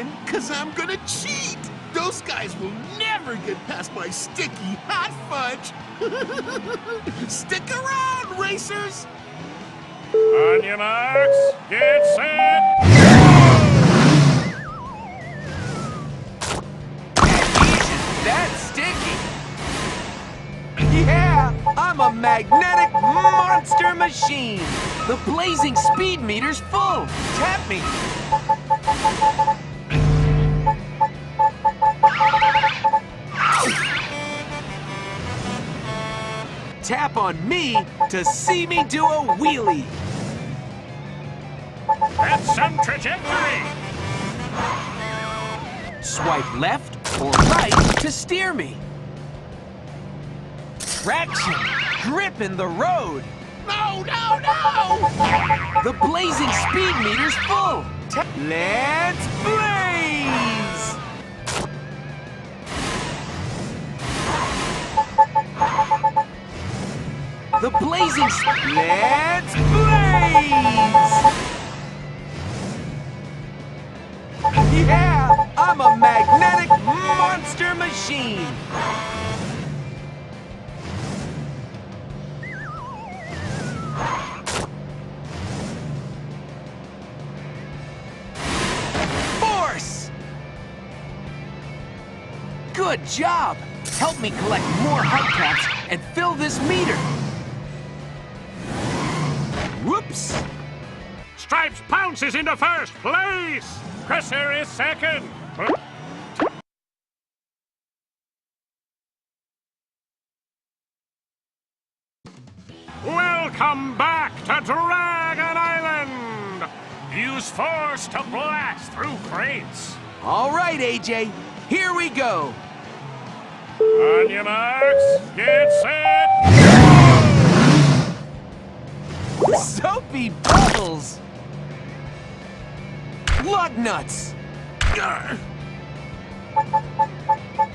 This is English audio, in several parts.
win, 'cause I'm gonna cheat! Those guys will never get past my sticky hot fudge! Stick around, racers! On your marks, get set, That's sticky! Yeah, I'm a magnetic monster machine! The blazing speed meter's full! Tap me! Tap on me to see me do a wheelie! that's some trajectory. Swipe left or right to steer me. Traction! Gripping the road! No, no, no! The blazing speed meter's full! Let's blaze! The blazing Let's blaze! Yeah, I'm a magnetic monster machine! Force! Good job! Help me collect more hubcaps and fill this meter. Whoops! Stripes pounces into first place. Crisser is second. Welcome back to Dragon Island. Use force to blast through crates. All right, AJ, here we go. On your marks, get set. Soapy bubbles! Lug nuts!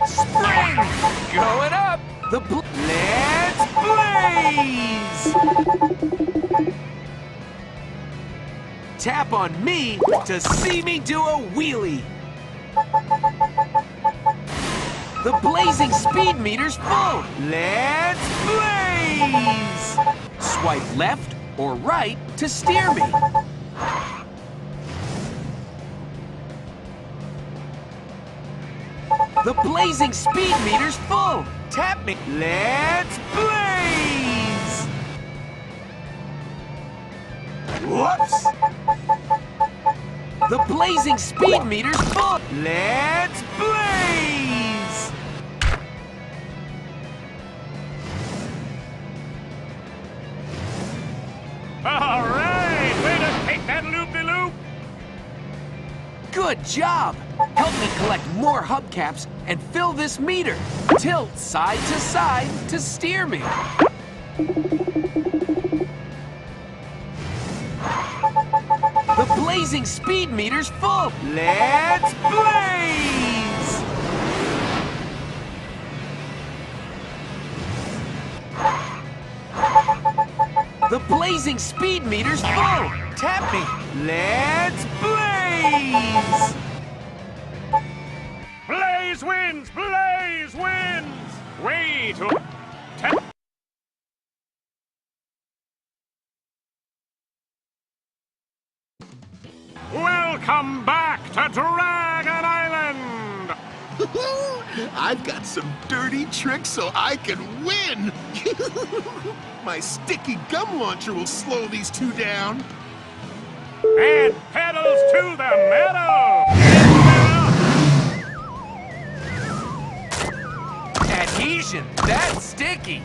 Spring! Going up! Let's blaze! Tap on me to see me do a wheelie. The blazing speed meter's full. Let's blaze! Swipe left or right to steer me. The blazing speed meter's full. Tap me. Let's blaze! Whoops! The blazing speed meter's full. Let's blaze! All right, way to take that loop-de-loop. Good job! Help me collect more hubcaps and fill this meter. Tilt side to steer me. The blazing speed meter's full. Let's blaze! The blazing speed meter's full. Tap me. Let's blaze! Blaze wins! Blaze wins! Way to... Welcome back to Dragon Island! I've got some dirty tricks so I can win! My sticky gum launcher will slow these two down. And pedals to the meadow! Adhesion, that's sticky.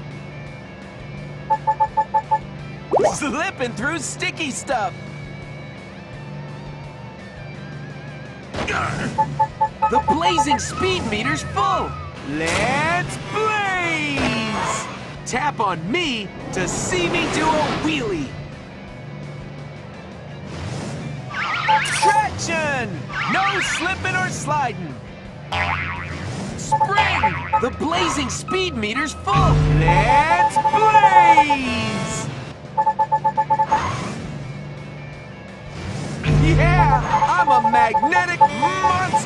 Slipping through sticky stuff. The blazing speed meter's full. Let's blaze! Tap on me to see me do a wheelie. Traction! No slipping or sliding. Spring! The blazing speed meter's full. Let's blaze! Yeah, I'm a magnetic monster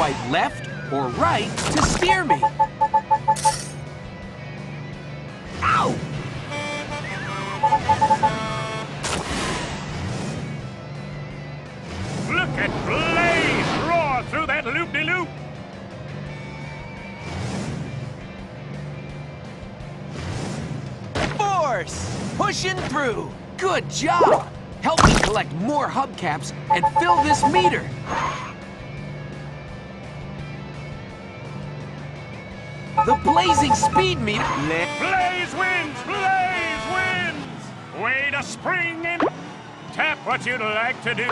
Swipe left or right to steer me. Ow! Look at Blaze roar through that loop-de-loop. Force! Pushing through. Good job! Help me collect more hubcaps and fill this meter. The blazing speed meter. Blaze wins! Blaze wins! Way to spring in. Tap what you'd like to do.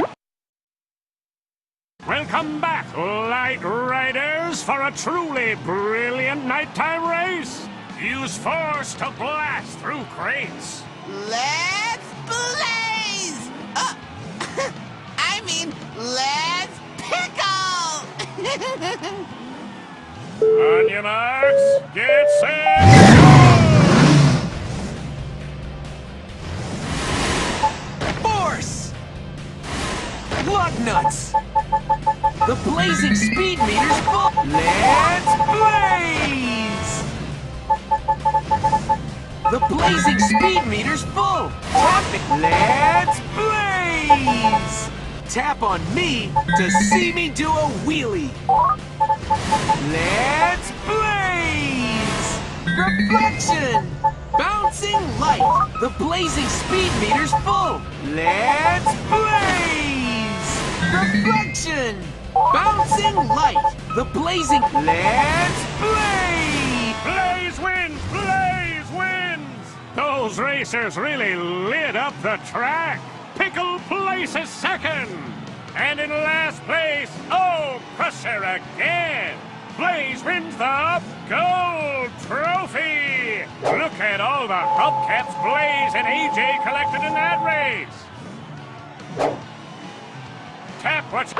Welcome back, Light Riders, for a truly brilliant nighttime race. Use force to blast through crates. Let's blaze! I mean, let's pickle! On your marks, get set, go! Force! Lug nuts! The blazing speed meter's full. Let's blaze! The blazing speed meter's full. Tap it. Let's blaze! Tap on me to see me do a wheelie. Let's blaze! Reflection! Bouncing light. The blazing speed meter's full. Let's blaze! Reflection! Bouncing light. The blazing. Let's blaze! Blaze wins! Blaze wins! Those racers really lit up the track. Pickle places second. And in last place, oh, Crusher again. Blaze wins the gold trophy. Look at all the hubcaps Blaze and AJ collected in that race. Tap what's...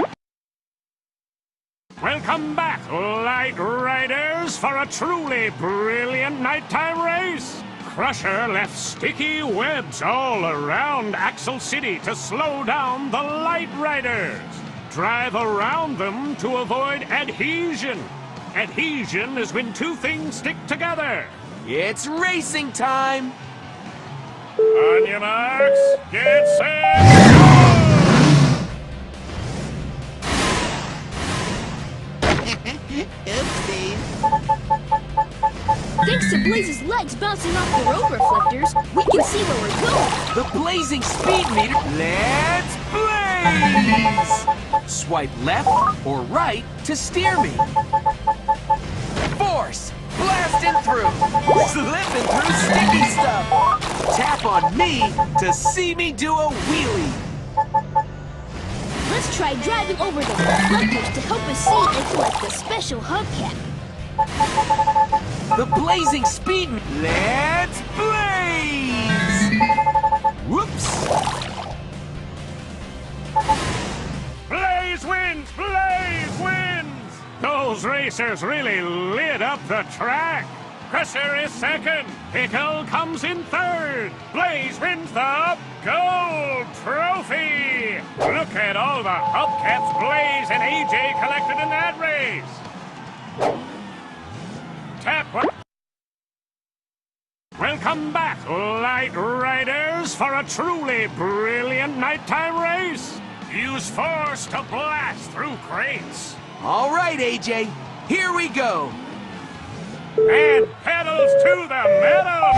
Welcome back, Light Riders, for a truly brilliant nighttime race. Crusher left sticky webs all around Axle City to slow down the Light Riders. Drive around them to avoid adhesion. Adhesion is when two things stick together. It's racing time! On your marks, get set, go! Oopsies. Thanks to Blaze's legs bouncing off the road reflectors, we can see where we're going. The blazing speed meter. Let's blaze! Swipe left or right to steer me. Force! Blasting through! Slipping through sticky stuff! Tap on me to see me do a wheelie. Let's try driving over the reflectors to help us see and collect the special hubcap. The blazing speed. Let's blaze! Whoops! Blaze wins! Blaze wins! Those racers really lit up the track. Crusher is second. Pickle comes in third. Blaze wins the gold trophy. Look at all the hubcaps Blaze and AJ collected in that race. Tap what? Welcome back, Light Riders, for a truly brilliant nighttime race. Use force to blast through crates. All right, AJ, here we go. And pedals to the metal.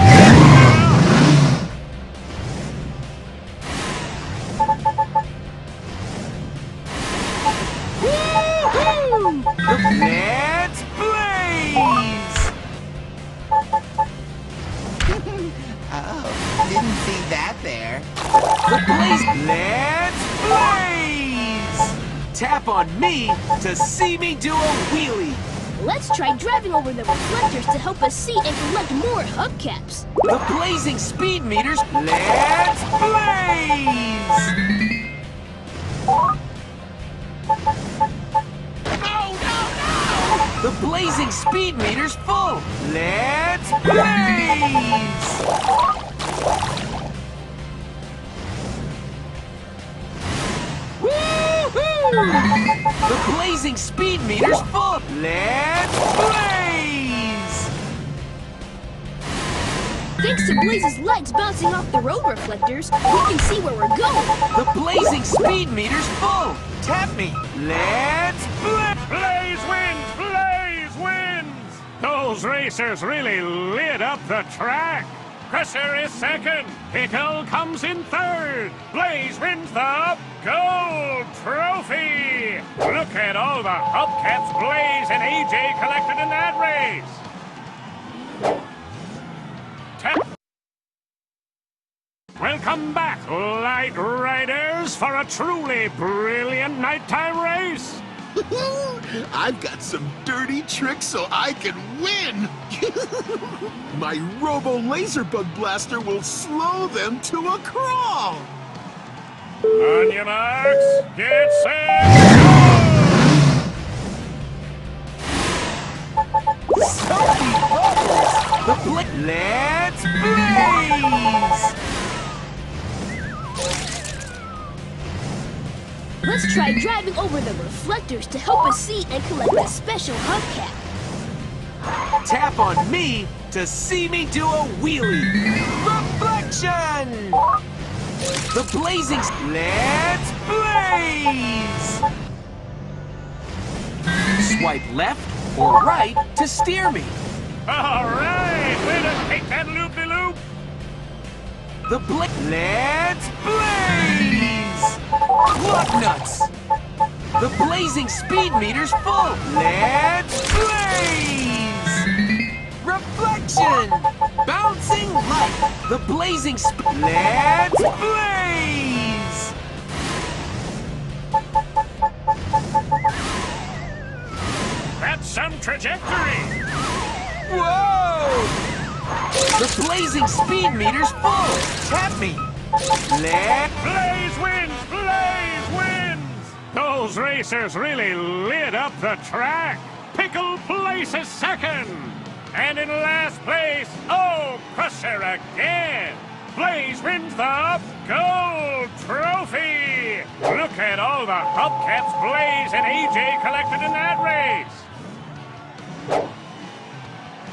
Woo-hoo! Let's blaze! Oh, didn't see that there. The blaze. Let's blaze! Tap on me to see me do a wheelie. Let's try driving over the reflectors to help us see and collect more hubcaps. The blazing speed meters. Let's blaze! No, no, no! The blazing speed meter's full. Let's blaze! Woo-hoo! The The blazing speed meter's full. Let's blaze! Thanks to Blaze's lights bouncing off the road reflectors, we can see where we're going. The blazing speed meter's full. Tap me. Let's blaze! Blaze wins! Blaze wins! Those racers really lit up the track. Crusher is second. Pickle comes in third. Blaze wins the gold trophy. Look at all the hubcaps Blaze and AJ collected in that race. Welcome back, Light Riders, for a truly brilliant nighttime race. I've got some dirty tricks so I can win! My Robo Laser Bug Blaster will slow them to a crawl! On your marks, get set, go! Soapy bubbles! Let's blaze! Let's try driving over the reflectors to help us see and collect a special hubcap. Tap on me to see me do a wheelie. Reflection! The blazing... Let's blaze! Swipe left or right to steer me. All right, way to take that loop-de-loop. The Let's blaze! Lug nuts! The blazing speed meter's full. Let's blaze! Reflection! Bouncing light. The blazing Let's blaze! That's some trajectory. Whoa! The blazing speed meter's full. Tap me. Blaze wins! Blaze wins! Those racers really lit up the track. Pickle places second. And in last place, oh, Crusher again. Blaze wins the gold trophy. Look at all the hubcaps Blaze and AJ collected in that race.